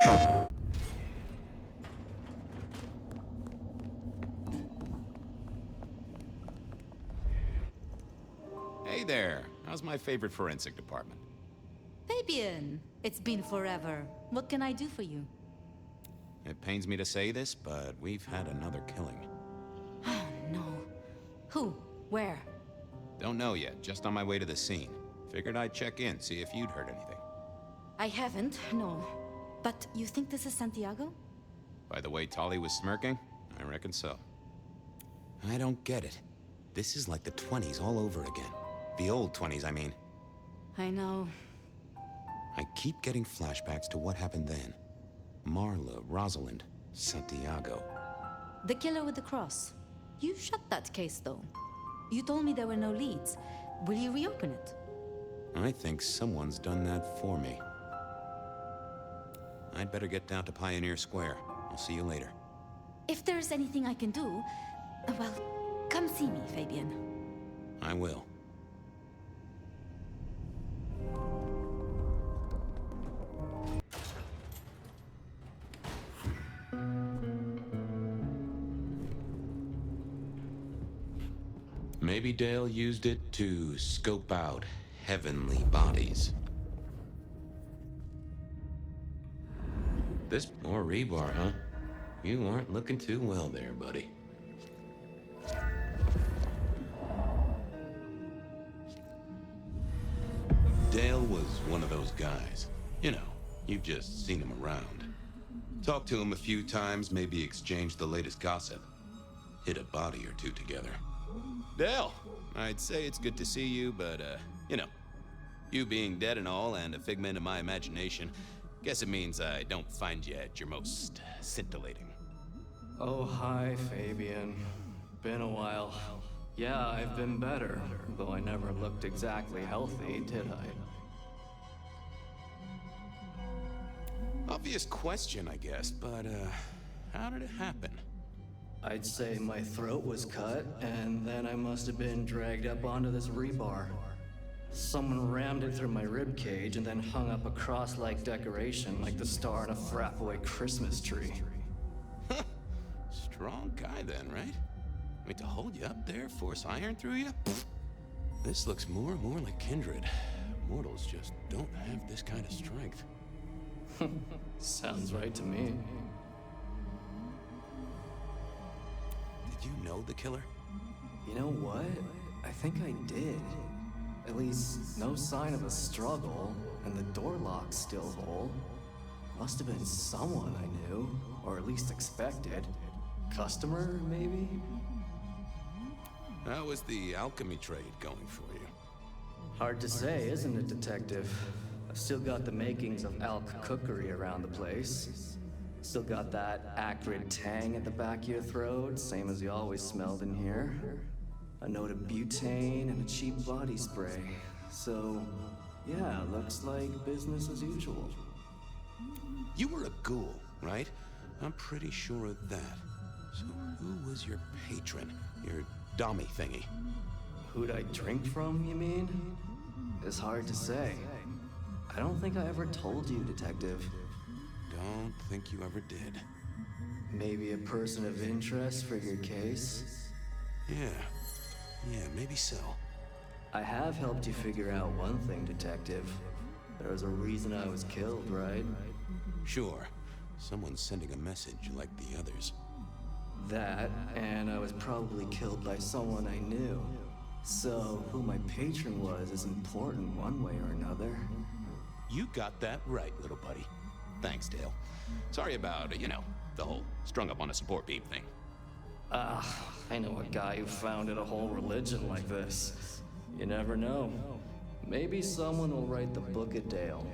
Hey there. How's my favorite forensic department? Fabian, it's been forever. What can I do for you? It pains me to say this, but we've had another killing. Oh, no. Who? Where? Don't know yet, just on my way to the scene. Figured I'd check in, see if you'd heard anything. I haven't, no. But you think this is Santiago? By the way Tolly was smirking, I reckon so. I don't get it. This is like the 20s all over again. The old 20s, I mean. I know. I keep getting flashbacks to what happened then. Marla, Rosalind, Santiago. The killer with the cross. You shut that case, though. You told me there were no leads. Will you reopen it? I think someone's done that for me. I'd better get down to Pioneer Square. I'll see you later. If there's anything I can do, well, come see me, Fabian. I will. Maybe Dale used it to scope out heavenly bodies. This more rebar, huh? You aren't looking too well there, buddy. Dale was one of those guys. You know, you've just seen him around. Talked to him a few times, maybe exchanged the latest gossip. Hit a body or two together. Dale, I'd say it's good to see you, but, you know, you being dead and all and a figment of my imagination, guess it means I don't find you at your most scintillating. Oh, hi, Fabian. Been a while. Yeah, I've been better, though I never looked exactly healthy, did I? Obvious question, I guess, but, how did it happen? I'd say my throat was cut, and then I must have been dragged up onto this rebar. Someone rammed it through my rib cage and then hung up a cross-like decoration like the star on a frat-boy Christmas tree. Strong guy then, right? I mean, to hold you up there, force iron through you? This looks more and more like Kindred. Mortals just don't have this kind of strength. Sounds right to me. Did you know the killer? You know what? I think I did. At least, no sign of a struggle, and the door lock's still whole. Must have been someone I knew, or at least expected. Customer, maybe? How was the alchemy trade going for you? Hard to say, isn't it, Detective? I've still got the makings of alch cookery around the place. Still got that acrid tang at the back of your throat, same as you always smelled in here. A note of butane and a cheap body spray. So, yeah, looks like business as usual. You were a ghoul, right? I'm pretty sure of that. So who was your patron? Your dummy thingy? Who'd I drink from, you mean? It's hard to say. I don't think I ever told you, Detective. Don't think you ever did. Maybe a person of interest for your case? Yeah, maybe so. I have helped you figure out one thing, Detective. There was a reason I was killed, right? Sure. Someone's sending a message like the others. That, and I was probably killed by someone I knew. So, who my patron was is important one way or another. You got that right, little buddy. Thanks, Dale. Sorry about, the whole strung up on a support beam thing. I know a guy who founded a whole religion like this. You never know. Maybe someone will write the Book of Dale.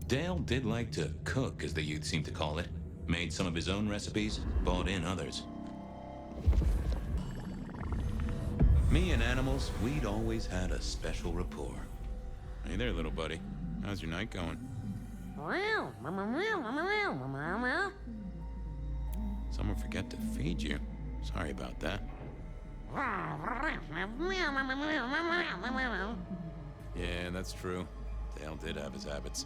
Dale did like to cook, as the youth seem to call it. Made some of his own recipes, bought in others. Me and animals, we'd always had a special rapport. Hey there, little buddy. How's your night going? Someone forget to feed you. Sorry about that. Yeah, that's true. Dale did have his habits.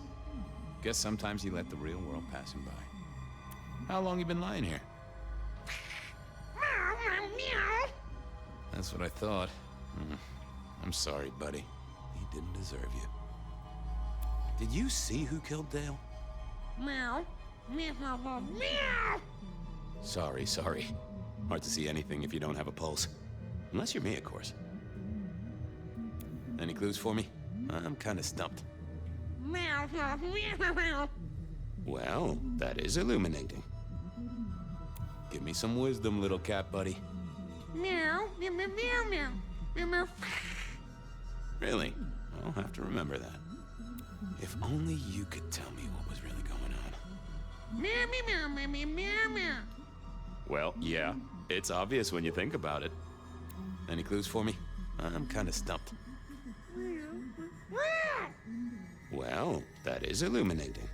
Guess sometimes he let the real world pass him by. How long you been lying here? That's what I thought. I'm sorry, buddy. He didn't deserve you. Did you see who killed Dale? Meow. Meow. Sorry. Hard to see anything if you don't have a pulse. Unless you're me, of course. Any clues for me? I'm kind of stumped. Meow. Well, that is illuminating. Give me some wisdom, little cat buddy. Meow. Meow. Really? I'll have to remember that. If only you could tell me what was really going on. Meow. Well, yeah. It's obvious when you think about it. Any clues for me? I'm kind of stumped. Well, that is illuminating.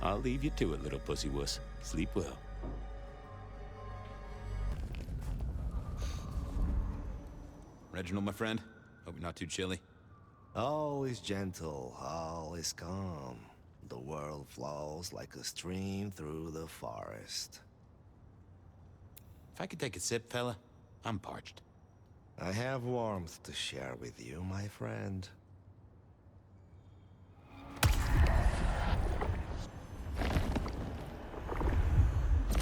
I'll leave you to it, little pussy wuss. Sleep well. Reginald, my friend. Hope you're not too chilly. All is gentle, all is calm. The world flows like a stream through the forest. If I could take a sip, fella, I'm parched. I have warmth to share with you, my friend.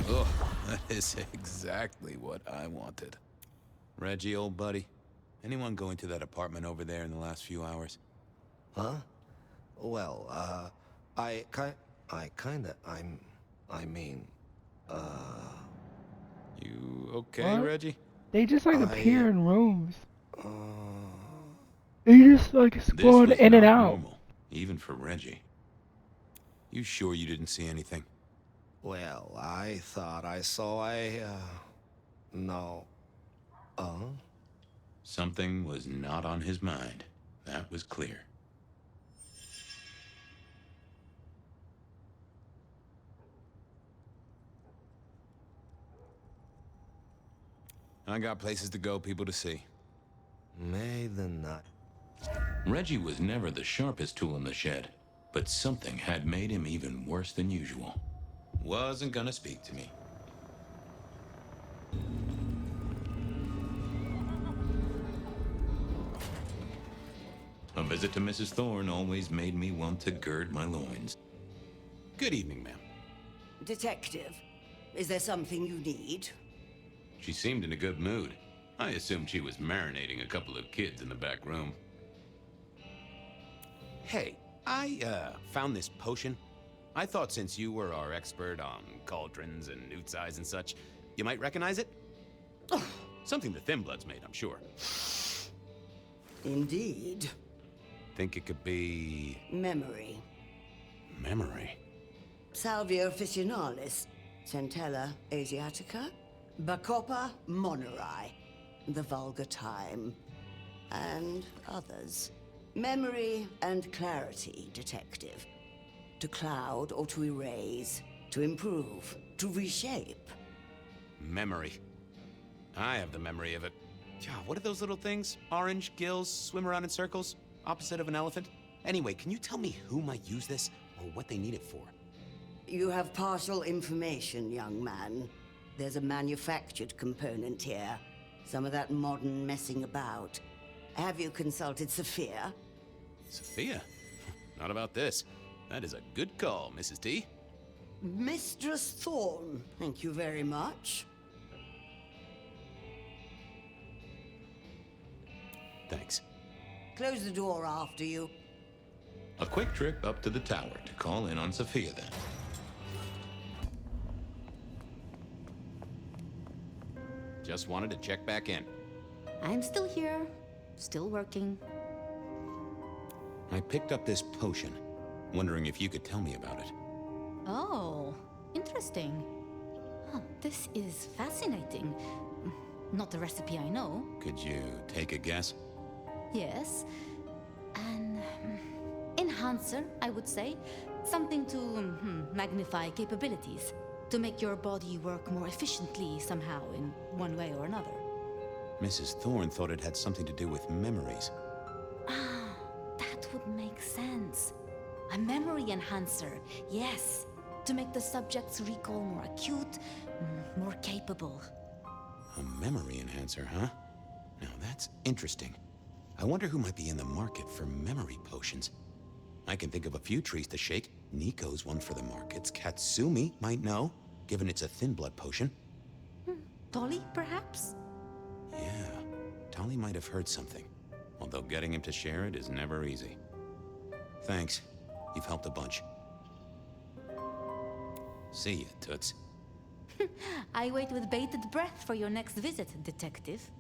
Oh, that is exactly what I wanted. Reggie, old buddy, anyone go into that apartment over there in the last few hours? Huh? Well, I mean, You okay, What? Reggie? They just like I- appear in rooms. They just like This spawn was in and not out. normal, even for Reggie. You sure you didn't see anything? well, I thought I saw no. Something was not on his mind. That was clear. I got places to go, people to see. May the night. Reggie was never the sharpest tool in the shed, but something had made him even worse than usual. Wasn't gonna speak to me. A visit to Mrs. Thorne always made me want to gird my loins. Good evening, ma'am. Detective, is there something you need? She seemed in a good mood. I assumed she was marinating a couple of kids in the back room. Hey, I found this potion. I thought since you were our expert on cauldrons and newt's eyes and such, you might recognize it? Something the Thin Bloods made, I'm sure. Indeed. Think it could be... Memory. memory. Salvia officinalis, Centella asiatica, Bacopa moneri, the vulgar time, and others. Memory and clarity, detective. To cloud or to erase, to improve, to reshape. Memory. I have the memory of it. Yeah, what are those little things? Orange gills swim around in circles, opposite of an elephant? Anyway, can you tell me who might use this, or what they need it for? You have partial information, young man. There's a manufactured component here. Some of that modern messing about. Have you consulted Sophia? Sophia? Not about this. That is a good call, Mrs. T. Mistress Thorne, thank you very much. Thanks. Close the door after you. A quick trip up to the tower to call in on Sophia then. Just wanted to check back in. I'm still here, still working. I picked up this potion, wondering if you could tell me about it. Oh, interesting. Huh, this is fascinating. Not the recipe I know. Could you take a guess? Yes. An enhancer, I would say. Something to magnify capabilities. To make your body work more efficiently somehow, in one way or another. Mrs. Thorne thought it had something to do with memories. Ah, that would make sense. A memory enhancer, yes. To make the subject's recall more acute, more capable. A memory enhancer, huh? Now that's interesting. I wonder who might be in the market for memory potions. I can think of a few trees to shake. Nico's one for the markets. Katsumi might know, given it's a thin blood potion. Dolly, perhaps? Yeah, Tolly might have heard something. Although getting him to share it is never easy. Thanks. You've helped a bunch. See ya, Toots. I wait with bated breath for your next visit, Detective.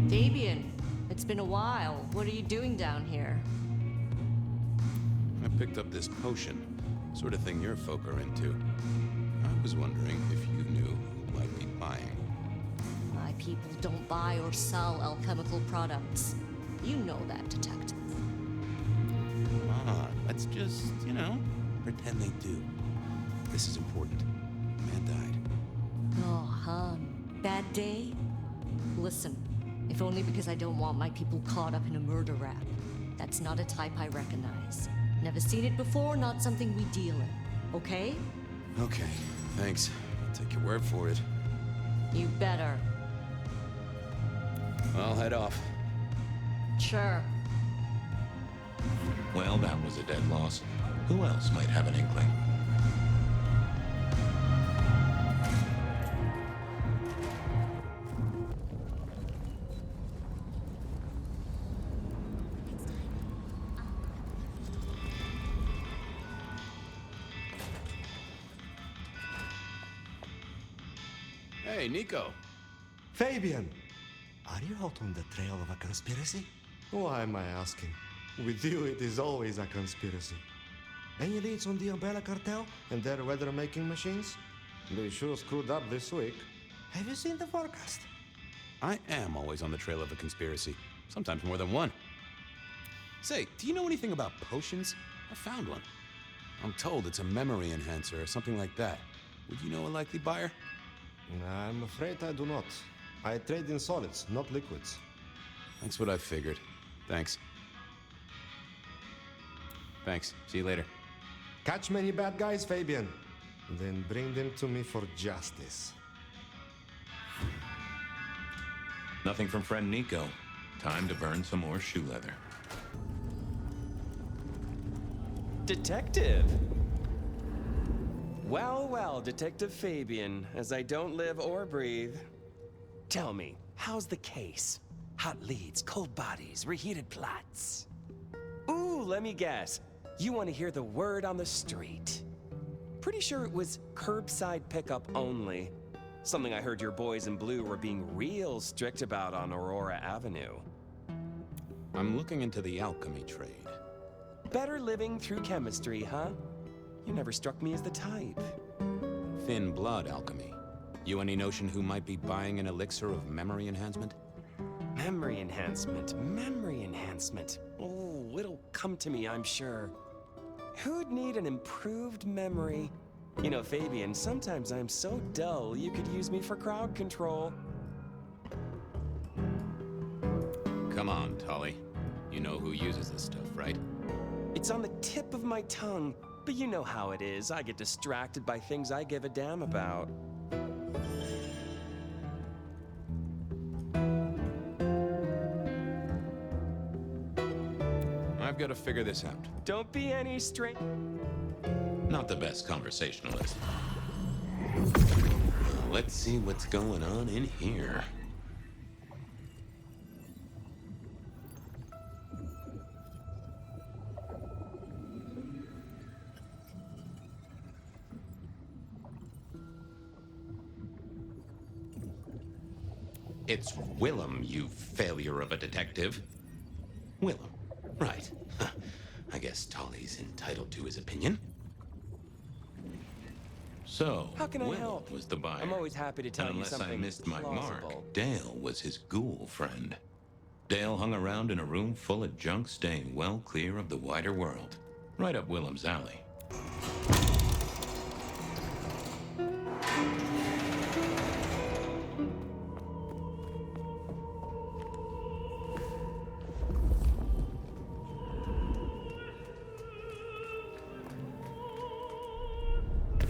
Fabian, it's been a while. What are you doing down here? I picked up this potion. Sort of thing your folk are into. I was wondering if you knew who might be buying. My people don't buy or sell alchemical products. You know that, Detective. Come on, let's just, pretend they do. This is important. Man died. Oh, bad day? Listen, if only because I don't want my people caught up in a murder rap. That's not a type I recognize. Never seen it before, not something we deal in. Okay? Okay, thanks. I'll take your word for it. You better. I'll head off. Sure. Well, that was a dead loss. Who else might have an inkling? Hey, Nico. Fabian! Are you out on the trail of a conspiracy? Why am I asking? With you, it is always a conspiracy. Any leads on the Umbrella Cartel and their weather-making machines? They sure screwed up this week. Have you seen the forecast? I am always on the trail of a conspiracy. Sometimes more than one. Say, do you know anything about potions? I found one. I'm told it's a memory enhancer or something like that. Would you know a likely buyer? I'm afraid I do not. I trade in solids, not liquids. That's what I figured. Thanks. Thanks. See you later. Catch many bad guys, Fabian. Then bring them to me for justice. Nothing from friend Nico. Time to burn some more shoe leather. Detective! Well, well, Detective Fabian, as I don't live or breathe. Tell me, how's the case? Hot leads, cold bodies, reheated plots. Ooh, let me guess. You want to hear the word on the street. Pretty sure it was curbside pickup only. Something I heard your boys in blue were being real strict about on Aurora Avenue. I'm looking into the alchemy trade. Better living through chemistry, huh? You never struck me as the type. Thin blood alchemy. You any notion who might be buying an elixir of memory enhancement? Memory enhancement, memory enhancement. Oh, it'll come to me, I'm sure. Who'd need an improved memory? You know, Fabian, sometimes I'm so dull you could use me for crowd control. Come on, Tolly. You know who uses this stuff, right? It's on the tip of my tongue, but you know how it is. I get distracted by things I give a damn about. I've got to figure this out. Don't be any Not the best conversationalist. Let's see what's going on in here. It's Willem, you failure of a detective. Willem, right. I guess Tolly's entitled to his opinion. So, How can I Will help? was the buyer. I'm always happy to tell And you unless something I missed my plausible. mark, Dale was his ghoul friend. Dale hung around in a room full of junk staying well clear of the wider world. Right up Willem's alley.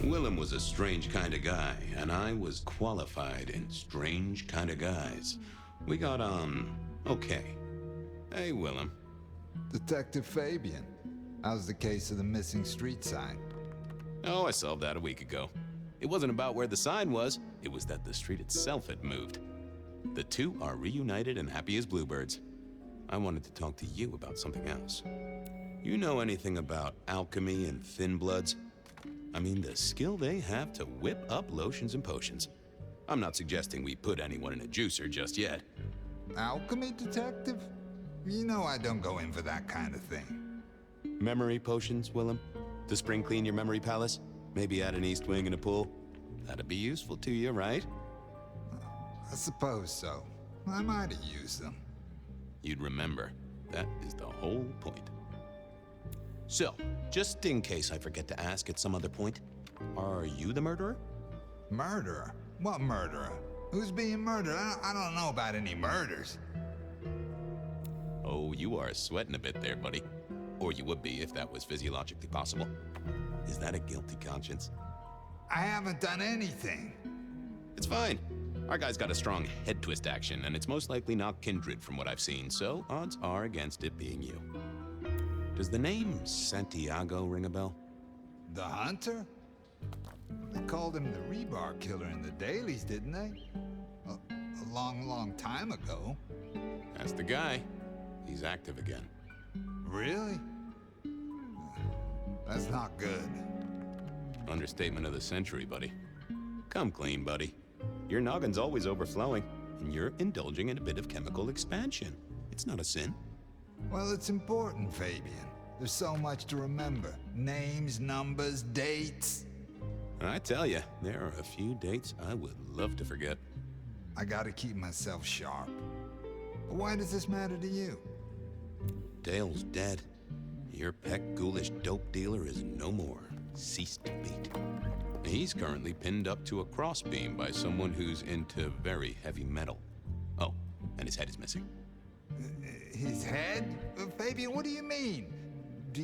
Willem was a strange kind of guy, and I was qualified in strange kind of guys. We got on okay. Hey, Willem. Detective Fabian, how's the case of the missing street sign? Oh, I solved that a week ago. It wasn't about where the sign was, it was that the street itself had moved. The two are reunited and happy as bluebirds. I wanted to talk to you about something else. You know anything about alchemy and thin bloods? I mean, the skill they have to whip up lotions and potions. I'm not suggesting we put anyone in a juicer just yet. Alchemy detective? You know I don't go in for that kind of thing. Memory potions, Willem? To spring clean your memory palace? Maybe add an east wing and a pool? That'd be useful to you, right? I suppose so. I might have used them. You'd remember. That is the whole point. So, just in case I forget to ask at some other point, are you the murderer? Murderer? What murderer? Who's being murdered? I don't know about any murders. Oh, you are sweating a bit there, buddy. Or you would be if that was physiologically possible. Is that a guilty conscience? I haven't done anything. It's fine. Our guy's got a strong head twist action, and it's most likely not kindred from what I've seen, so odds are against it being you. Does the name Santiago ring a bell? The hunter? They called him the rebar killer in the dailies, didn't they? A long, long time ago. That's the guy. He's active again. Really? That's not good. Understatement of the century, buddy. Come clean, buddy. Your noggin's always overflowing, and you're indulging in a bit of chemical expansion. It's not a sin. Well, it's important, Fabian. There's so much to remember. Names, numbers, dates. I tell you, there are a few dates I would love to forget. I gotta keep myself sharp. But why does this matter to you? Dale's dead. Your peck ghoulish dope dealer is no more. Ceased to beat. He's currently pinned up to a crossbeam by someone who's into very heavy metal. Oh, and his head is missing. His head? Fabian, what do you mean? Do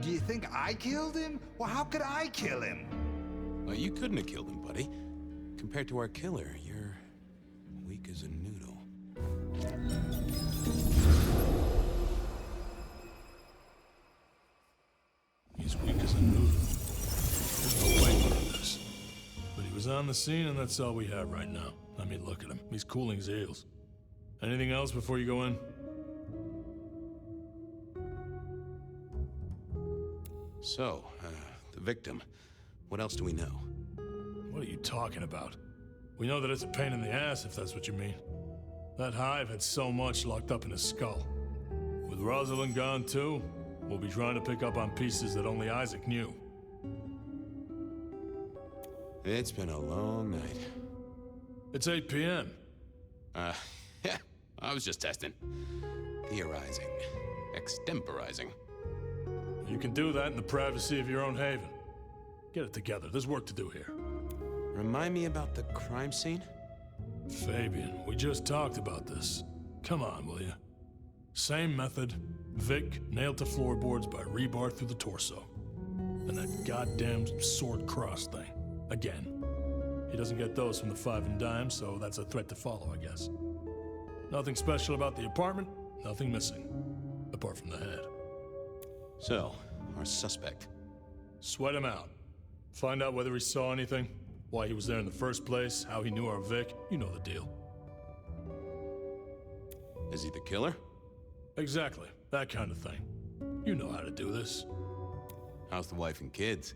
you think I killed him? Well, how could I kill him? Well, you couldn't have killed him, buddy. Compared to our killer, you're weak as a noodle. He's weak as a noodle. There's no way to do this. But he was on the scene, and that's all we have right now. I mean, look at him. He's cooling his heels. Anything else before you go in? So, the victim. What else do we know? What are you talking about? We know that it's a pain in the ass, if that's what you mean. That hive had so much locked up in his skull. With Rosalind gone too, we'll be trying to pick up on pieces that only Isaac knew. It's been a long night. It's 8 p.m. Yeah, I was just testing. Theorizing. Extemporizing. You can do that in the privacy of your own haven. Get it together. There's work to do here. Remind me about the crime scene? Fabian, we just talked about this. Come on, will you? Same method. Vic nailed to floorboards by rebar through the torso. And that goddamn sword cross thing. Again. He doesn't get those from the five and dime, so that's a threat to follow, I guess. Nothing special about the apartment, nothing missing. Apart from the head. So, our suspect. Sweat him out. Find out whether he saw anything, why he was there in the first place, how he knew our Vic. You know the deal. Is he the killer? Exactly. That kind of thing. You know how to do this. How's the wife and kids?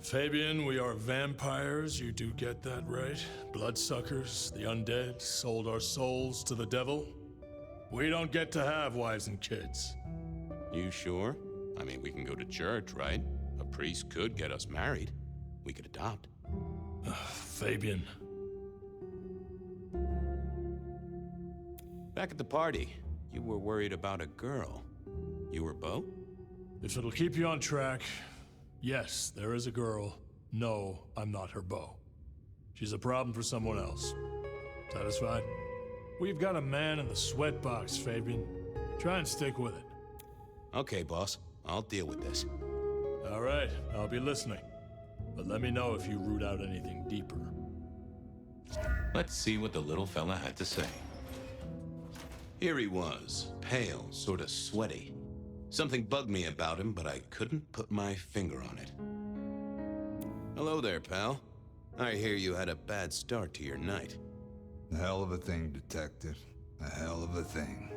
Fabian, we are vampires, you do get that right. Bloodsuckers, the undead, sold our souls to the devil. We don't get to have wives and kids. You sure? I mean, we can go to church, right? A priest could get us married. We could adopt. Fabian. Back at the party, you were worried about a girl. You were Bo? If it'll keep you on track, yes, there is a girl. No, I'm not her beau. She's a problem for someone else. Satisfied? We've got a man in the sweatbox, Fabian. Try and stick with it. Okay, boss. I'll deal with this. All right, I'll be listening. But let me know if you root out anything deeper. Let's see what the little fella had to say. Here he was, pale, sort of sweaty. Something bugged me about him, but I couldn't put my finger on it. Hello there, pal. I hear you had a bad start to your night. A hell of a thing, Detective. A hell of a thing.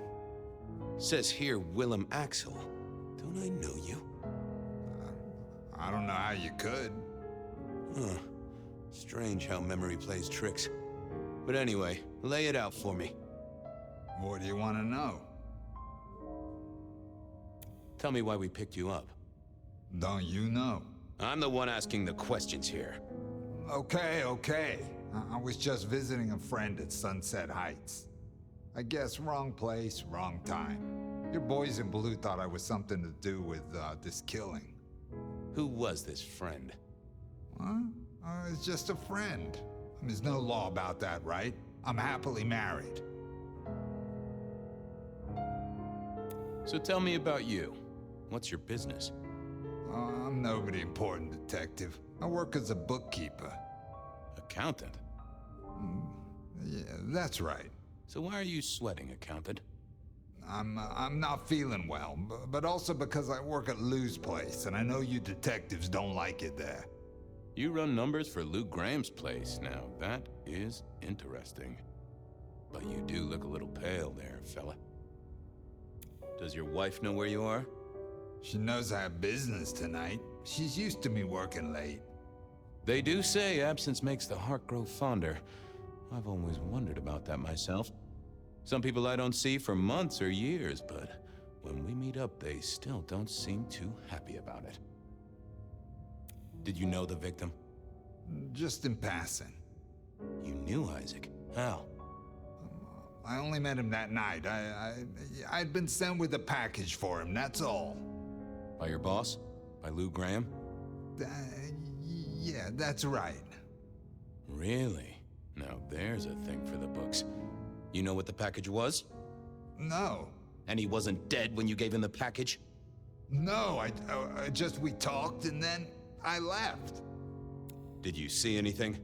Says here Willem Axel. Don't I know you? I don't know how you could. Huh. Strange how memory plays tricks. But anyway, lay it out for me. What do you want to know? Tell me why we picked you up. Don't you know? I'm the one asking the questions here. Okay. I was just visiting a friend at Sunset Heights. I guess wrong place, wrong time. Your boys in blue thought I was something to do with this killing. Who was this friend? Huh? It's just a friend. There's no law about that, right? I'm happily married. So tell me about you. What's your business? I'm nobody important, Detective. I work as a bookkeeper. Accountant? Yeah, that's right. So why are you sweating, accountant? I'm not feeling well, but also because I work at Lou's place, and I know you detectives don't like it there. You run numbers for Lou Graham's place. Now, that is interesting. But you do look a little pale there, fella. Does your wife know where you are? She knows I have business tonight. She's used to me working late. They do say absence makes the heart grow fonder. I've always wondered about that myself. Some people I don't see for months or years, but when we meet up, they still don't seem too happy about it. Did you know the victim? Just in passing. You knew Isaac? How? I only met him that night. I'd been sent with a package for him, that's all. By your boss? By Lou Graham? Yeah, that's right. Really? Now there's a thing for the books. You know what the package was? No. And he wasn't dead when you gave him the package? No, we talked and then I left. Did you see anything?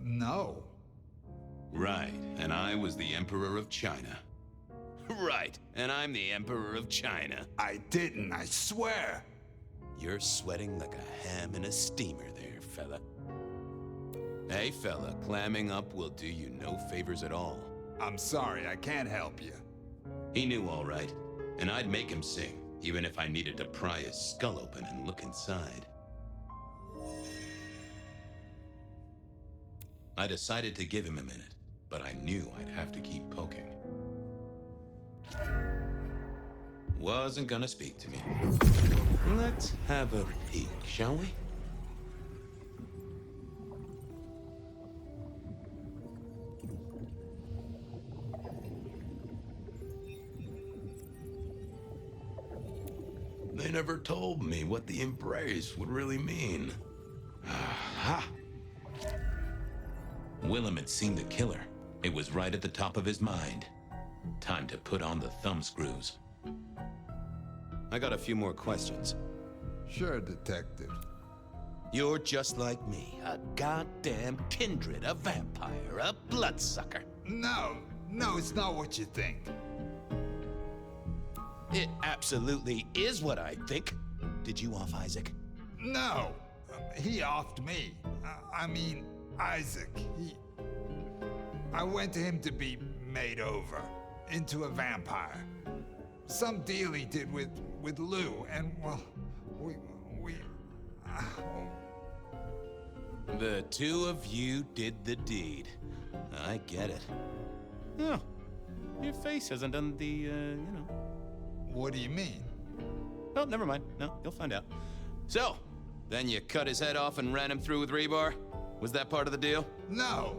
No. Right, and I was the Emperor of China. Right, and I'm the Emperor of China. I didn't, I swear. You're sweating like a ham in a steamer there, fella. Hey, fella, clamming up will do you no favors at all. I'm sorry, I can't help you. He knew all right, and I'd make him sing, even if I needed to pry his skull open and look inside. I decided to give him a minute, but I knew I'd have to keep poking. Wasn't gonna speak to me. Let's have a peek, shall we? They never told me what the embrace would really mean. Aha! Willem had seen the killer. It was right at the top of his mind. Time to put on the thumbscrews. I got a few more questions. Sure, Detective. You're just like me, a goddamn kindred, a vampire, a bloodsucker. No, it's not what you think. It absolutely is what I think. Did you off Isaac? No, he offed me. I mean, Isaac. I went to him to be made over into a vampire. Some deal he did with Lou, and well, we. The two of you did the deed. I get it. Oh, your face hasn't done the, What do you mean? Oh, never mind. No, you'll find out. So, Then you cut his head off and ran him through with rebar? Was that part of the deal? No,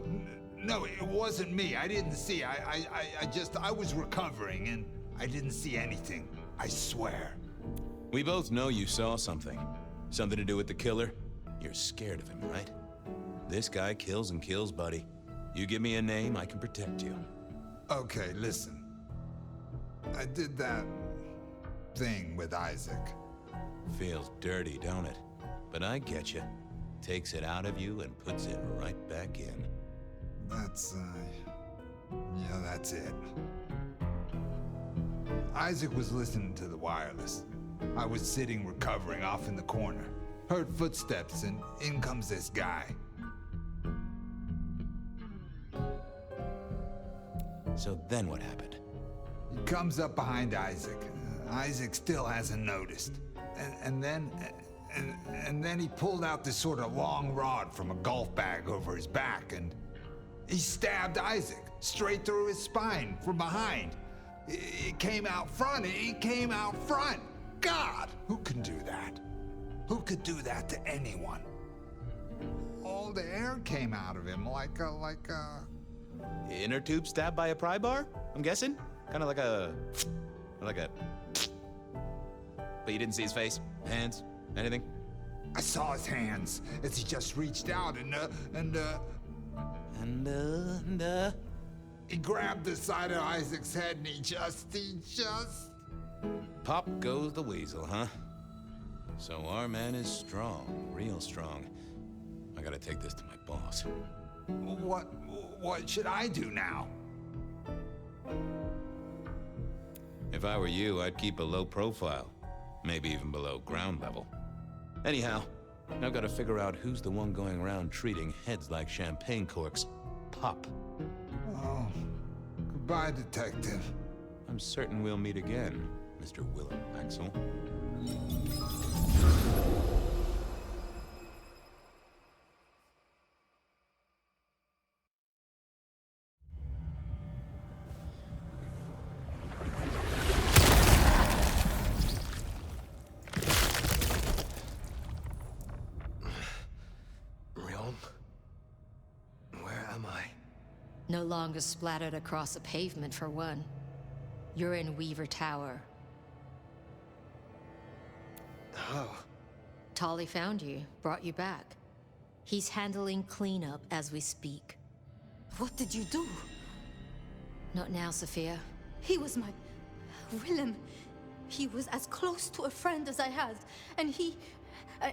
it wasn't me. I didn't see. I was recovering and I didn't see anything. I swear. We both know you saw something. Something to do with the killer? You're scared of him, right? This guy kills and kills, buddy. You give me a name, I can protect you. Okay, listen. I did that thing with Isaac. Feels dirty, don't it? But I get you. Takes it out of you and puts it right back in. That's it. Isaac was listening to the wireless. I was sitting recovering off in the corner. Heard footsteps and in comes this guy. So then what happened? He comes up behind Isaac. Isaac still hasn't noticed. And then he pulled out this sort of long rod from a golf bag over his back and he stabbed Isaac straight through his spine from behind. It came out front. It came out front. God, who can do that? Who could do that to anyone? All the air came out of him like a... Inner tube stabbed by a pry bar? I'm guessing? Kind of like a... But you didn't see his face? Hands? Anything? I saw his hands as he just reached out and he grabbed the side of Isaac's head and he just... Pop goes the weasel, huh? So our man is strong, real strong. I gotta take this to my boss. What should I do now? If I were you, I'd keep a low profile. Maybe even below ground level. Anyhow, I've gotta figure out who's the one going around treating heads like champagne corks. Pop. Oh, goodbye, detective. I'm certain we'll meet again, Mr. Willem Axel. No longer splattered across a pavement, for one. You're in Weaver Tower. How? Tolly found you, brought you back. He's handling cleanup as we speak. What did you do? Not now, Sophia. He was my... Willem. He was as close to a friend as I had. And he...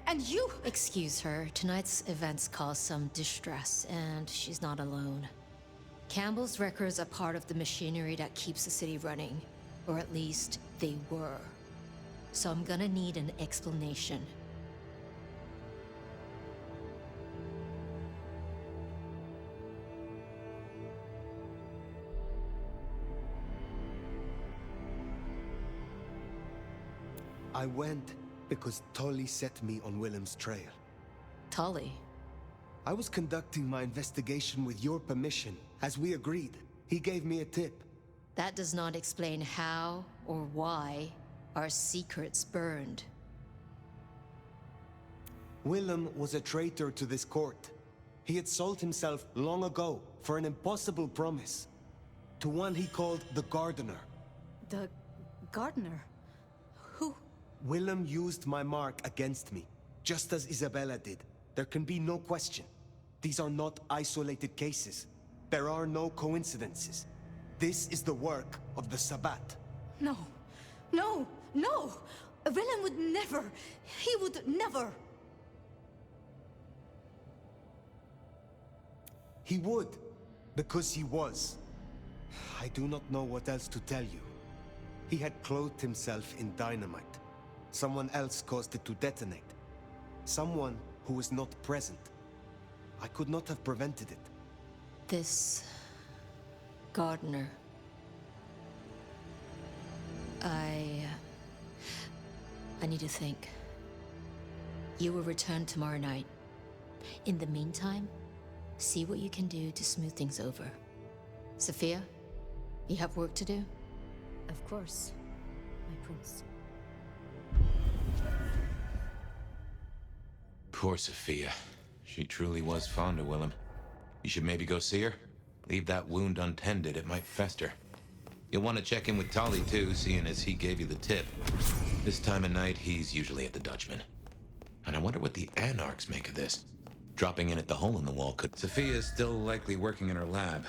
and you... Excuse her. Tonight's events caused some distress, and she's not alone. Campbell's records are part of the machinery that keeps the city running. Or at least, they were. So I'm gonna need an explanation. I went because Tolly set me on Willem's trail. Tolly? I was conducting my investigation with your permission, as we agreed. He gave me a tip. That does not explain how or why our secrets burned. Willem was a traitor to this court. He had sold himself long ago for an impossible promise. To one he called the Gardener. The... gardener? Who? Willem used my mark against me, just as Isabella did. There can be no question. These are not isolated cases. There are no coincidences. This is the work of the Sabbat. No. No! No! Willem would never... He would never... He would, because he was. I do not know what else to tell you. He had clothed himself in dynamite. Someone else caused it to detonate. Someone who was not present. I could not have prevented it. This... gardener... I need to think. You will return tomorrow night. In the meantime, see what you can do to smooth things over. Sophia, you have work to do? Of course, my prince. Poor Sophia. She truly was fond of Willem. You should maybe go see her. Leave that wound untended, it might fester. You'll want to check in with Tolly too, seeing as he gave you the tip. This time of night, he's usually at the Dutchman. And I wonder what the Anarchs make of this. Dropping in at the hole in the wall could... Sophia's still likely working in her lab.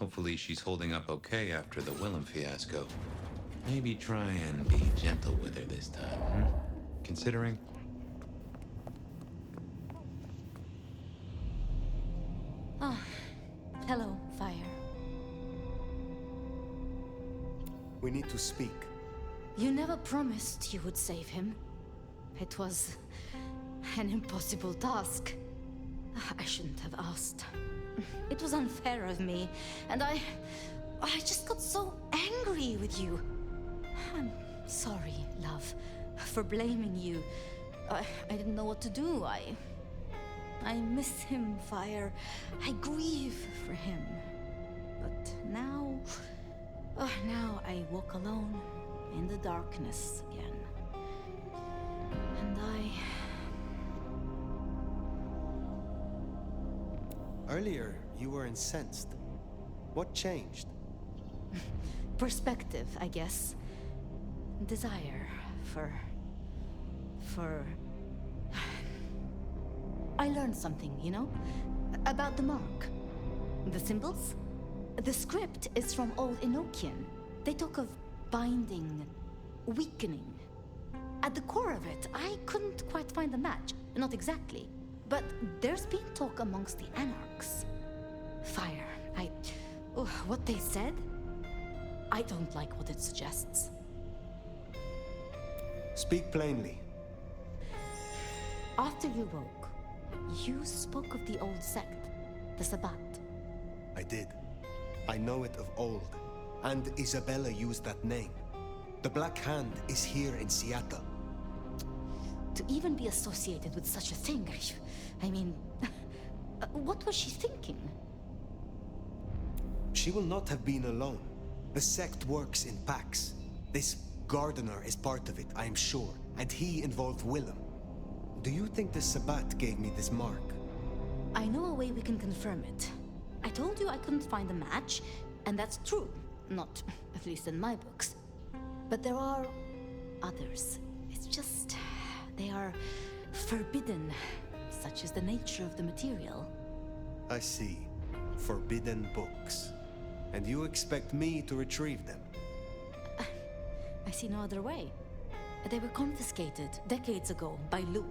Hopefully she's holding up okay after the Willem fiasco. Maybe try and be gentle with her this time, Considering... Ah, hello, Fire. We need to speak. You never promised you would save him. It was an impossible task. I shouldn't have asked. It was unfair of me, and I just got so angry with you. I'm sorry, love, for blaming you. I didn't know what to do. I miss him, Fire. I grieve for him. But now I walk alone in the darkness again. And Earlier, you were incensed. What changed? Perspective, I guess. Desire for... I learned something, you know? About the mark. The symbols? The script is from Old Enochian. They talk of binding, weakening. At the core of it, I couldn't quite find the match. Not exactly. But there's been talk amongst the Anarchs. Fire. What they said? I don't like what it suggests. Speak plainly. After you woke, you spoke of the old sect, the Sabbat. I did. I know it of old. And Isabella used that name. The Black Hand is here in Seattle. To even be associated with such a thing, I mean, what was she thinking? She will not have been alone. The sect works in packs. This gardener is part of it, I am sure, and he involved Willem. Do you think the Sabbat gave me this mark? I know a way we can confirm it. I told you I couldn't find the match, and that's true. Not, at least in my books. But there are others. It's just... they are forbidden. Such is the nature of the material. I see. Forbidden books. And you expect me to retrieve them? I see no other way. They were confiscated decades ago by Lou.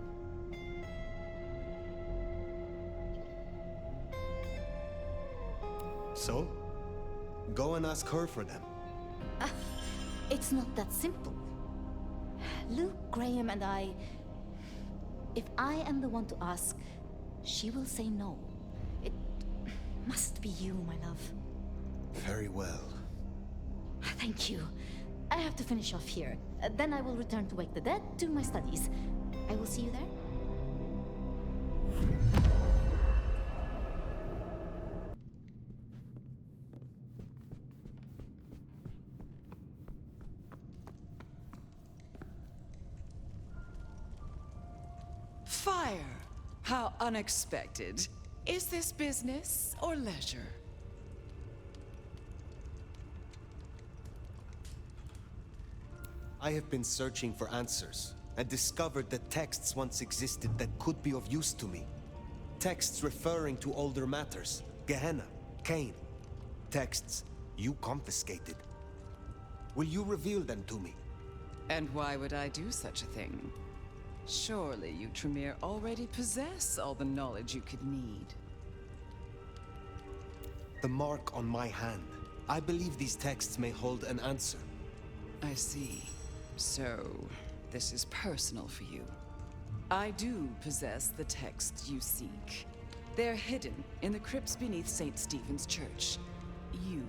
So? Go and ask her for them. It's not that simple. Luke, Graham, and I... If I am the one to ask, she will say no. It must be you, my love. Very well. Thank you. I have to finish off here. Then I will return to Wake the Dead, do my studies. I will see you there. Fire! How unexpected. Is this business or leisure? I have been searching for answers, and discovered that texts once existed that could be of use to me. Texts referring to older matters, Gehenna, Cain. Texts you confiscated. Will you reveal them to me? And why would I do such a thing? Surely you, Tremere, already possess all the knowledge you could need. The mark on my hand. I believe these texts may hold an answer. I see. So, this is personal for you. I do possess the texts you seek. They're hidden in the crypts beneath St. Stephen's Church. You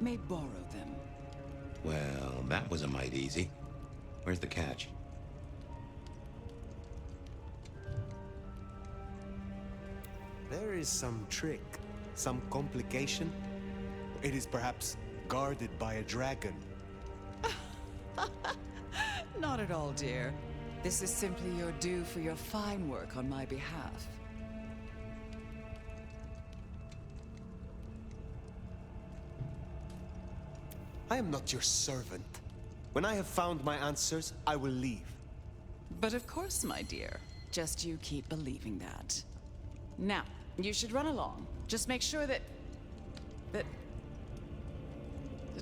may borrow them. Well, that was a mite easy. Where's the catch? There is some trick, some complication. It is perhaps guarded by a dragon. Not at all, dear. This is simply your due for your fine work on my behalf. I am not your servant. When I have found my answers, I will leave. But of course, my dear. Just you keep believing that. Now, you should run along. Just make sure that the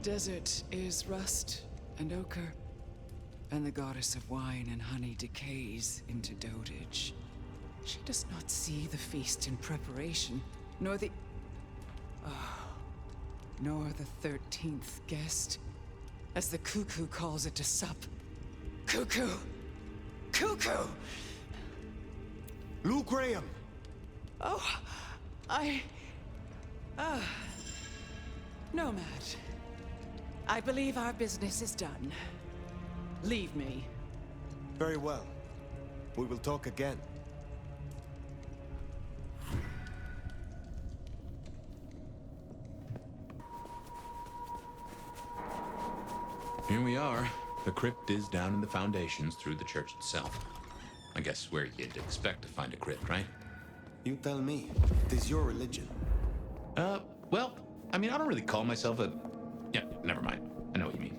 desert is rust and ochre, and the goddess of wine and honey decays into dotage. She does not see the feast in preparation, nor the 13th guest, as the cuckoo calls it to sup. Cuckoo! Cuckoo! Lou Graham! Oh, Nomad. I believe our business is done. Leave me. Very well. We will talk again. Here we are. The crypt is down in the foundations through the church itself. I guess where you'd expect to find a crypt, right? You tell me. It is your religion. Well, I mean, I don't really call myself a... Yeah, never mind. I know what you mean.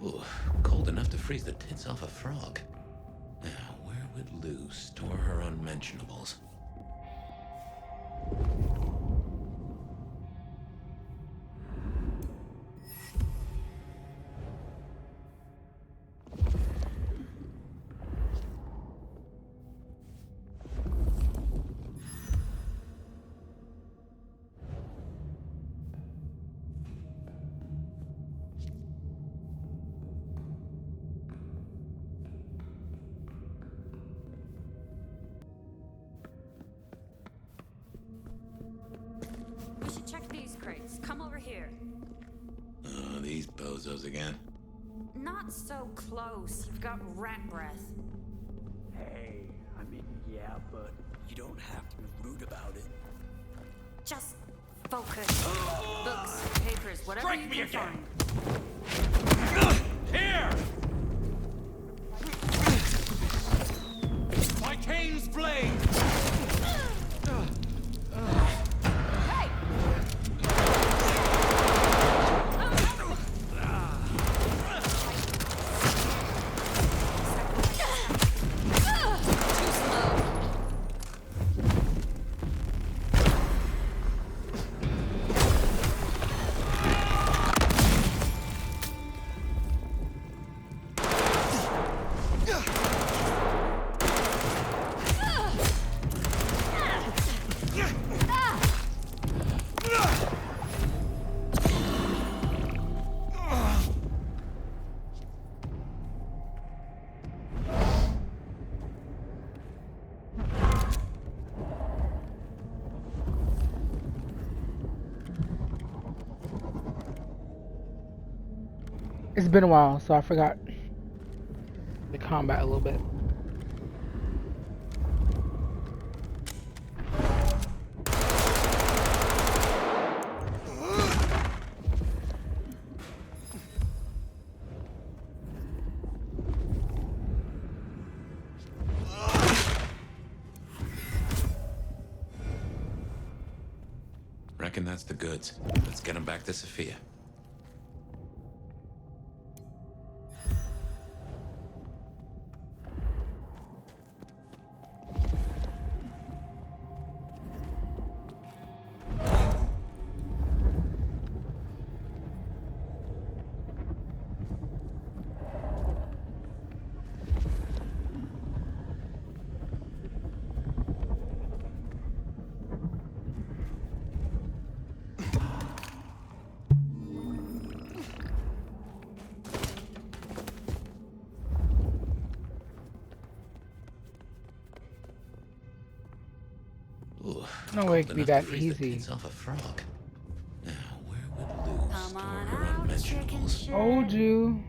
Ooh, cold enough to freeze the tits off a frog. Now, where would Lou store her unmentionables? We should check these crates. Come over here. Oh, these bozos again. Not so close. You've got rat breath. Hey, I mean, yeah, but you don't have to be rude about it. Just focus. Books, papers, whatever Strike you me can again. find. Here! My Cain's blade! Hey! Too slow. It's been a while, so I forgot the combat a little bit. Reckon that's the goods. Let's get them back to Sophia. No way it could be Enough to that freeze the easy. pits off a frog. Now, where would Lou store her unmentionables? Told you.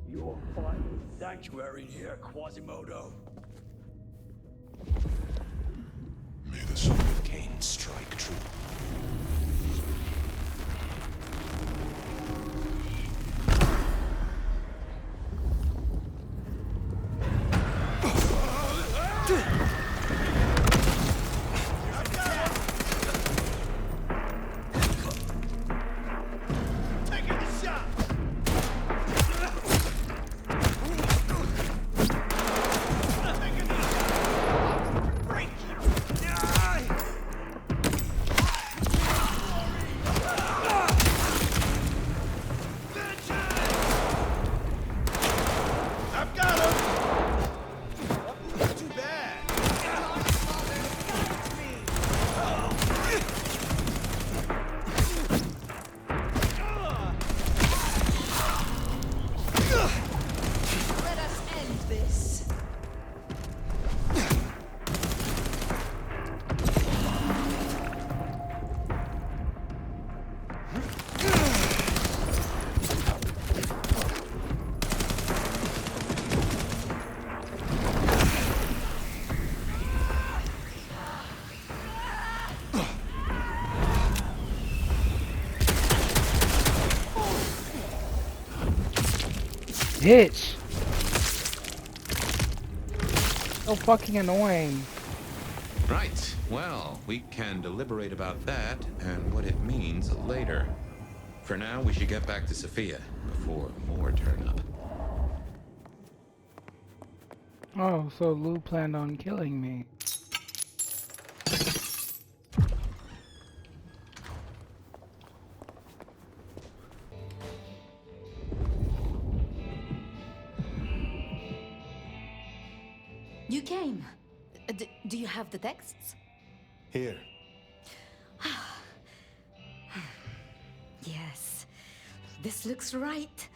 You're fighting sanctuary here, Quasimodo. May the sword of Cain strike true. Bitch. So fucking annoying. Right. Well, we can deliberate about that and what it means later. For now, we should get back to Sophia before more turn up. Oh, so Lou planned on killing me. You came. Do you have the texts? Here. Yes. This looks right.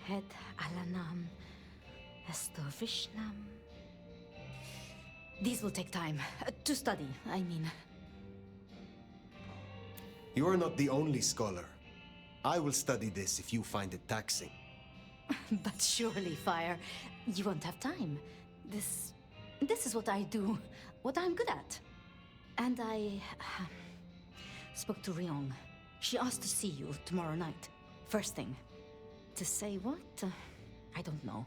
Het Alanam Estovishnam. These will take time. To study, I mean. You are not the only scholar. I will study this if you find it taxing. But surely, Fire, you won't have time. This is what I do, what I'm good at. And I spoke to Ryong. She asked to see you tomorrow night. First thing. To say what? I don't know.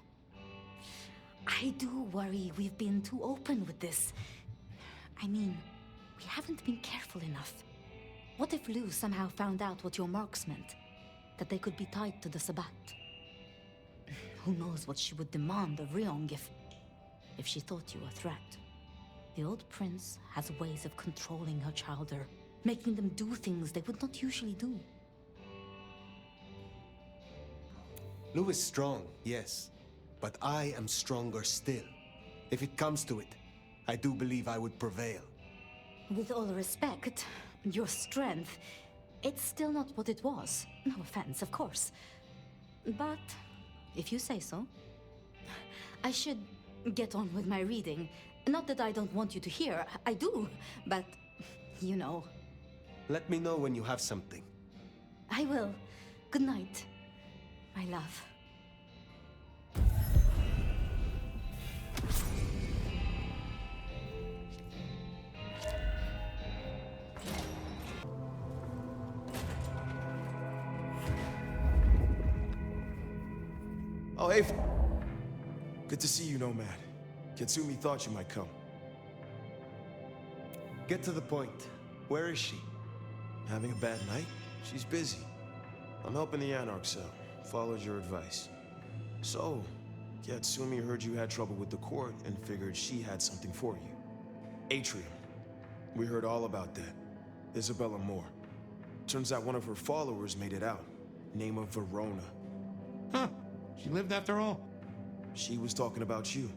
I do worry we've been too open with this. I mean, we haven't been careful enough. What if Lou somehow found out what your marks meant? That they could be tied to the Sabbat? Who knows what she would demand of Ryong if she thought you a threat. The old prince has ways of controlling her chowder, making them do things they would not usually do. Lou is strong, yes. But I am stronger still. If it comes to it, I do believe I would prevail. With all respect, your strength, it's still not what it was. No offense, of course. But if you say so. I should get on with my reading. Not that I don't want you to hear, I do, but you know. Let me know when you have something. I will. Good night, my love. Oh, hey. Good to see you, Nomad. Katsumi thought you might come. Get to the point. Where is she? Having a bad night? She's busy. I'm helping the Anarchs out. Followed your advice. So, Katsumi heard you had trouble with the court and figured she had something for you. Atrium. We heard all about that. Isabella Moore. Turns out one of her followers made it out. Name of Verona. Huh. She lived after all. She was talking about you.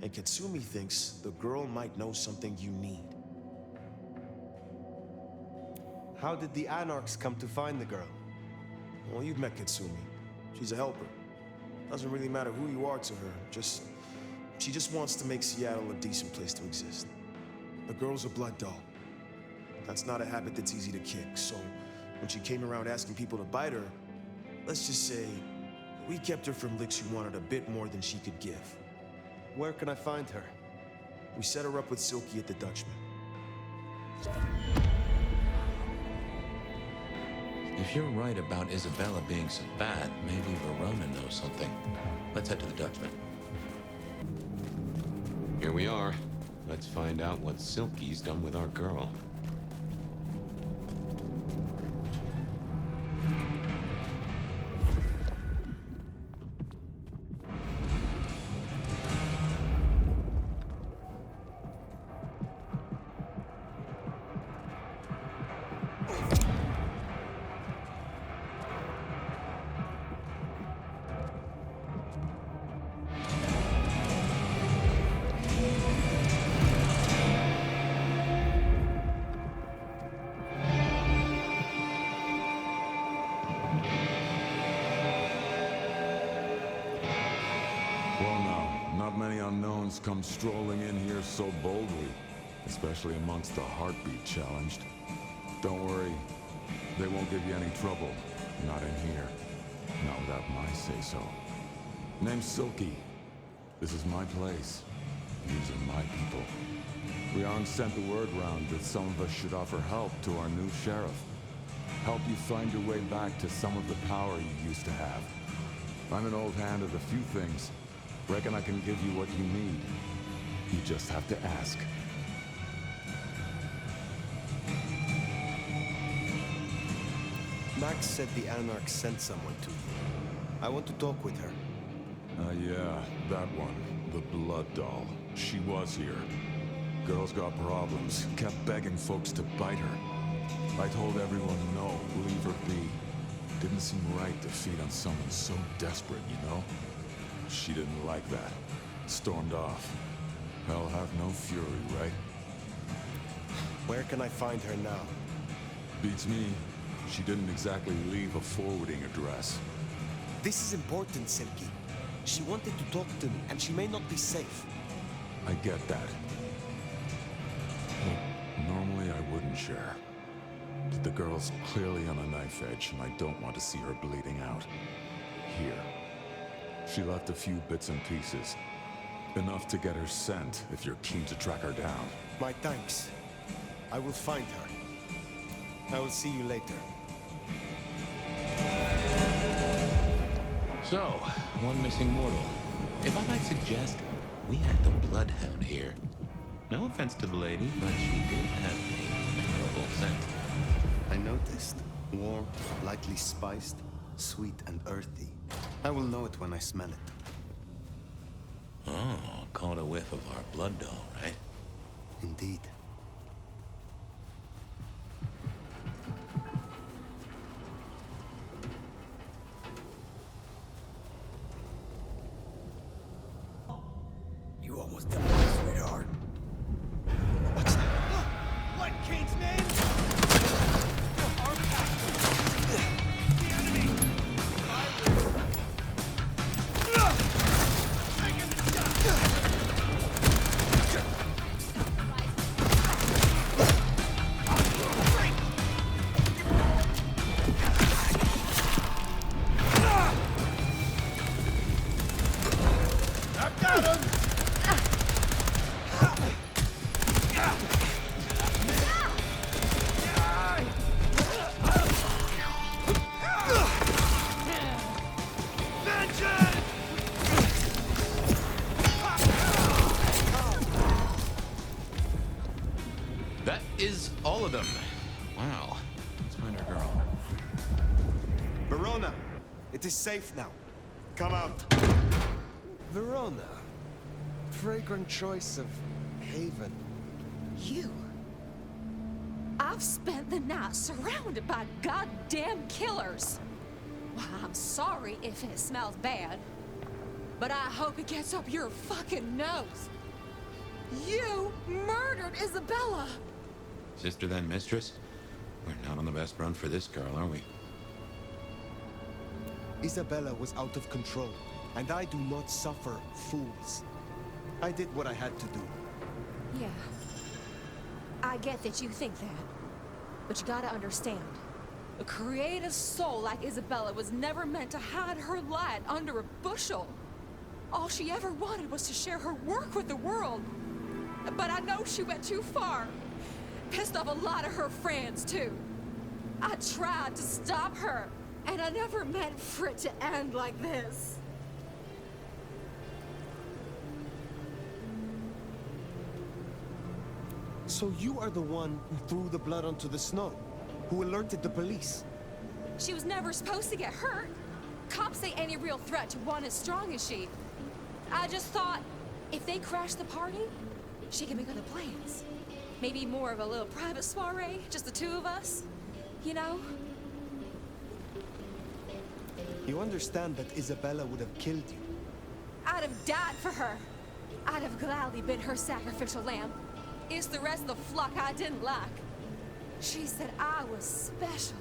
And Katsumi thinks the girl might know something you need. How did the Anarchs come to find the girl? Well, you've met Katsumi. She's a helper. Doesn't really matter who you are to her. She just wants to make Seattle a decent place to exist. The girl's a blood doll. That's not a habit that's easy to kick, so when she came around asking people to bite her, let's just say we kept her from licks who wanted a bit more than she could give. Where can I find her? We set her up with Silky at the Dutchman. If you're right about Isabella being so bad, maybe Verona knows something. Let's head to the Dutchman. Here we are. Let's find out what Silky's done with our girl. Come strolling in here so boldly, especially amongst the heartbeat challenged. Don't worry, they won't give you any trouble. Not in here. Not without my say-so. Name's Silky. This is my place. These are my people. Rian sent the word round that some of us should offer help to our new sheriff. Help you find your way back to some of the power you used to have. I'm an old hand at a few things. Reckon I can give you what you need. You just have to ask. Max said the Anarch sent someone to you. I want to talk with her. Yeah, that one. The blood doll. She was here. Girl's got problems. Kept begging folks to bite her. I told everyone no, leave her be. Didn't seem right to feed on someone so desperate, you know? She didn't like that. Stormed off. Hell have no fury, right? Where can I find her now? Beats me. She didn't exactly leave a forwarding address. This is important, Silky. She wanted to talk to me, and she may not be safe. I get that. Look, normally I wouldn't share. But the girl's clearly on a knife edge, and I don't want to see her bleeding out. Here. She left a few bits and pieces. Enough to get her sent, if you're keen to track her down. My thanks. I will find her. I will see you later. So, one missing mortal. If I might suggest, we had the Bloodhound here. No offense to the lady, but she did have a memorable scent. I noticed. Warm, lightly spiced, sweet and earthy. I will know it when I smell it. Oh, caught a whiff of our blood doll, right? Indeed. You almost died, sweetheart. What's that? What, Kane's name? Our pack. The enemy. That is all of them. Wow. Let's find our girl. Verona! It is safe now. Come out. Verona. Fragrant choice of haven. You? I've spent the night surrounded by goddamn killers. Well, I'm sorry if it smells bad, but I hope it gets up your fucking nose. You murdered Isabella! Sister then mistress? We're not on the best run for this girl, are we? Isabella was out of control, and I do not suffer fools. I did what I had to do. Yeah. I get that you think that, but you gotta understand. A creative soul like Isabella was never meant to hide her light under a bushel. All she ever wanted was to share her work with the world. But I know she went too far. Pissed off a lot of her friends, too. I tried to stop her, and I never meant for it to end like this. So you are the one who threw the blood onto the snow, who alerted the police. She was never supposed to get hurt. Cops say any real threat to one as strong as she. I just thought, if they crash the party, she could make other plans. Maybe more of a little private soiree, just the two of us, you know? You understand that Isabella would have killed you. I'd have died for her. I'd have gladly been her sacrificial lamb. It's the rest of the flock I didn't like. She said I was special.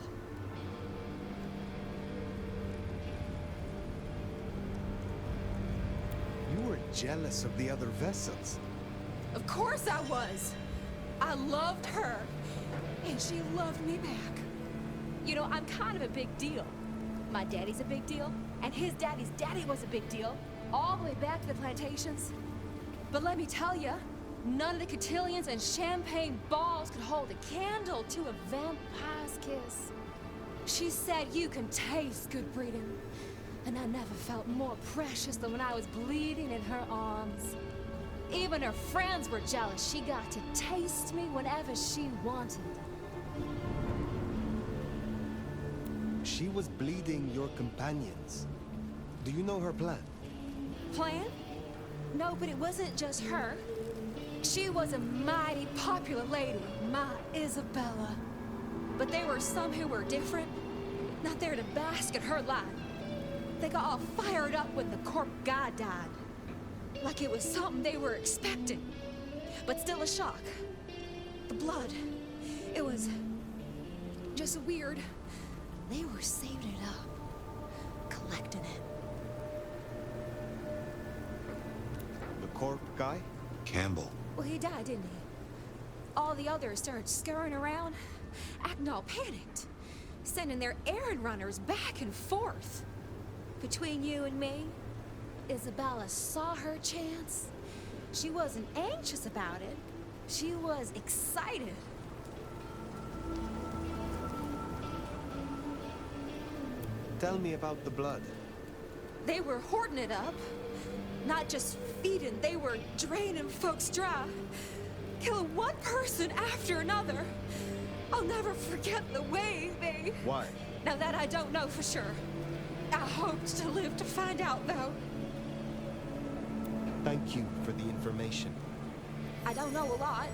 You were jealous of the other vessels. Of course I was. I loved her, and she loved me back. You know, I'm kind of a big deal. My daddy's a big deal, and his daddy's daddy was a big deal, all the way back to the plantations. But let me tell you, none of the cotillions and champagne balls could hold a candle to a vampire's kiss. She said you can taste good breeding, and I never felt more precious than when I was bleeding in her arms. Even her friends were jealous. She got to taste me whenever she wanted. She was bleeding your companions. Do you know her plan? Plan? No, but it wasn't just her. She was a mighty popular lady, my Isabella. But there were some who were different, not there to bask in her light. They got all fired up when the corp guy died. Like it was something they were expecting. But still a shock. The blood. It was just weird. They were saving it up. Collecting it. The corp guy? Campbell. Well, he died, didn't he? All the others started scurrying around, acting all panicked, sending their errand runners back and forth. Between you and me, Isabella saw her chance. She wasn't anxious about it. She was excited. Tell me about the blood. They were hoarding it up. Not just feeding, they were draining folks dry. Killing one person after another. I'll never forget the way they... Why? Now that I don't know for sure. I hoped to live to find out, though. Thank you for the information. I don't know a lot.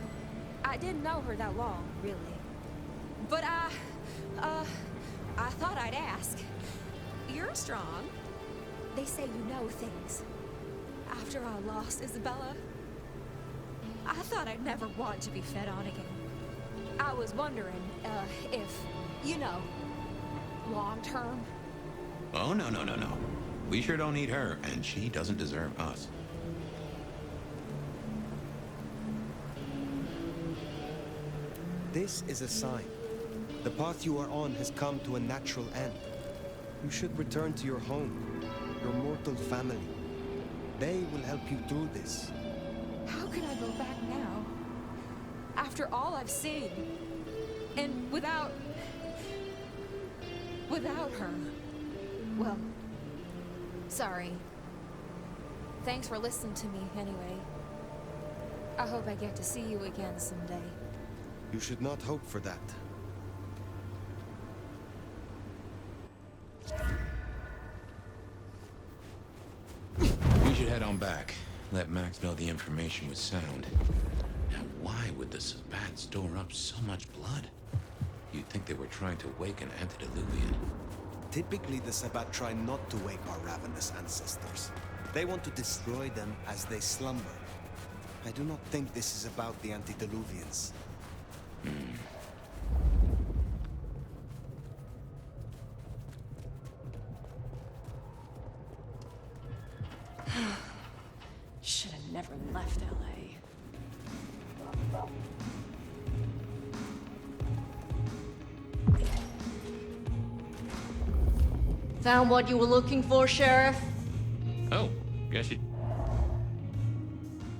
I didn't know her that long, really. But I thought I'd ask. You're strong. They say you know things. After I lost Isabella, I thought I'd never want to be fed on again. I was wondering, if, you know, long term. Oh, no. We sure don't need her, and she doesn't deserve us. This is a sign. The path you are on has come to a natural end. You should return to your home, your mortal family. They will help you through this. How can I go back now? After all I've seen. And without her. Well, sorry. Thanks for listening to me anyway. I hope I get to see you again someday. You should not hope for that. We should head on back. Let Max know the information was sound. Now, why would the Sabbat store up so much blood? You'd think they were trying to wake an antediluvian. Typically, the Sabbat try not to wake our ravenous ancestors. They want to destroy them as they slumber. I do not think this is about the antediluvians. Should have never left LA. Found what you were looking for, Sheriff? Oh, guess you...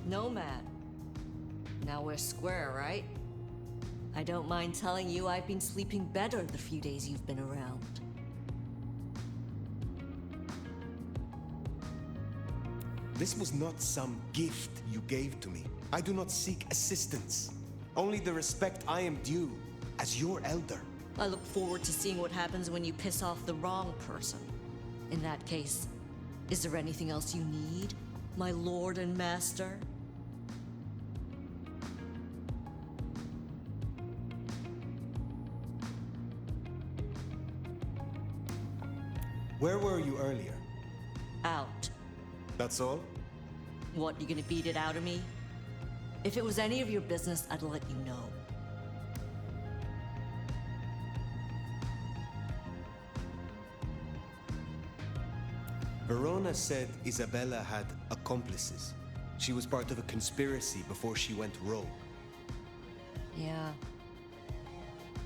Nomad. Now we're square, right? I don't mind telling you I've been sleeping better the few days you've been around. This was not some gift you gave to me. I do not seek assistance. Only the respect I am due as your elder. I look forward to seeing what happens when you piss off the wrong person. In that case, is there anything else you need, my lord and master? Where were you earlier? Out. That's all? What, you gonna beat it out of me? If it was any of your business, I'd let you know. Verona said Isabella had accomplices. She was part of a conspiracy before she went rogue. Yeah.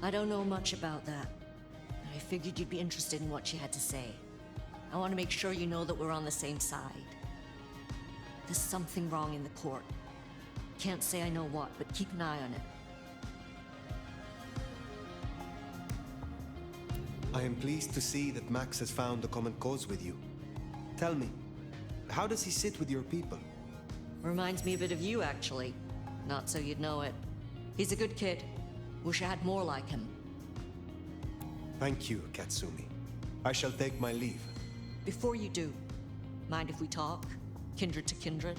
I don't know much about that. But I figured you'd be interested in what she had to say. I want to make sure you know that we're on the same side. There's something wrong in the court. Can't say I know what, but keep an eye on it. I am pleased to see that Max has found a common cause with you. Tell me, how does he sit with your people? Reminds me a bit of you, actually. Not so you'd know it. He's a good kid. Wish I had more like him. Thank you, Katsumi. I shall take my leave. Before you do, mind if we talk? Kindred to kindred?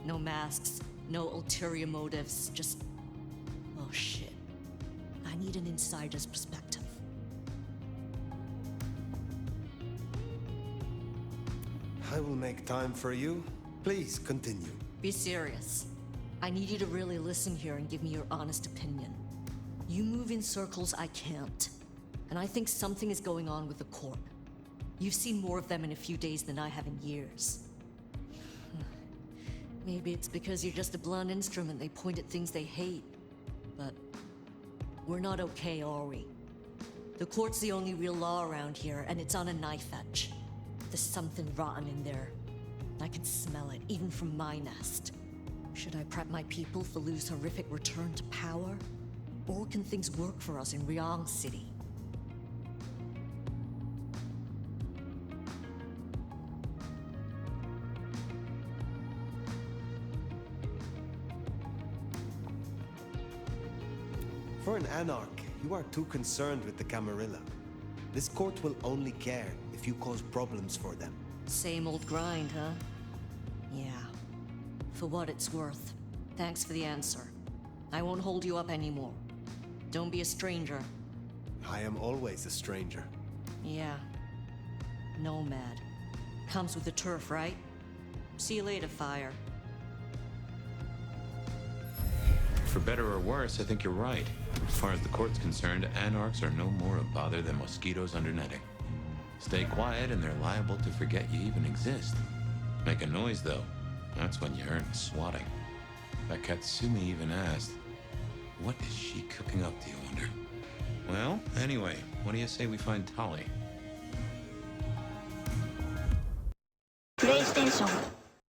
No masks, no ulterior motives, just... Oh shit. I need an insider's perspective. I will make time for you. Please, continue. Be serious. I need you to really listen here and give me your honest opinion. You move in circles I can't. And I think something is going on with the court. You've seen more of them in a few days than I have in years. Maybe it's because you're just a blunt instrument they point at things they hate. But we're not okay, are we? The court's the only real law around here, and it's on a knife edge. There's something rotten in there. I can smell it, even from my nest. Should I prep my people for Lu's horrific return to power? Or can things work for us in Ryong City? For an anarch, you are too concerned with the Camarilla. This court will only care if you cause problems for them. Same old grind, huh? Yeah. For what it's worth. Thanks for the answer. I won't hold you up anymore. Don't be a stranger. I am always a stranger. Yeah. Nomad. Comes with the turf, right? See you later, Fire. For better or worse, I think you're right. As far as the court's concerned, anarchs are no more a bother than mosquitoes under netting. Stay quiet and they're liable to forget you even exist. Make a noise, though. That's when you earn swatting. That Katsumi even asked, what is she cooking up, do you wonder? Well, anyway, what do you say we find Tali? PlayStation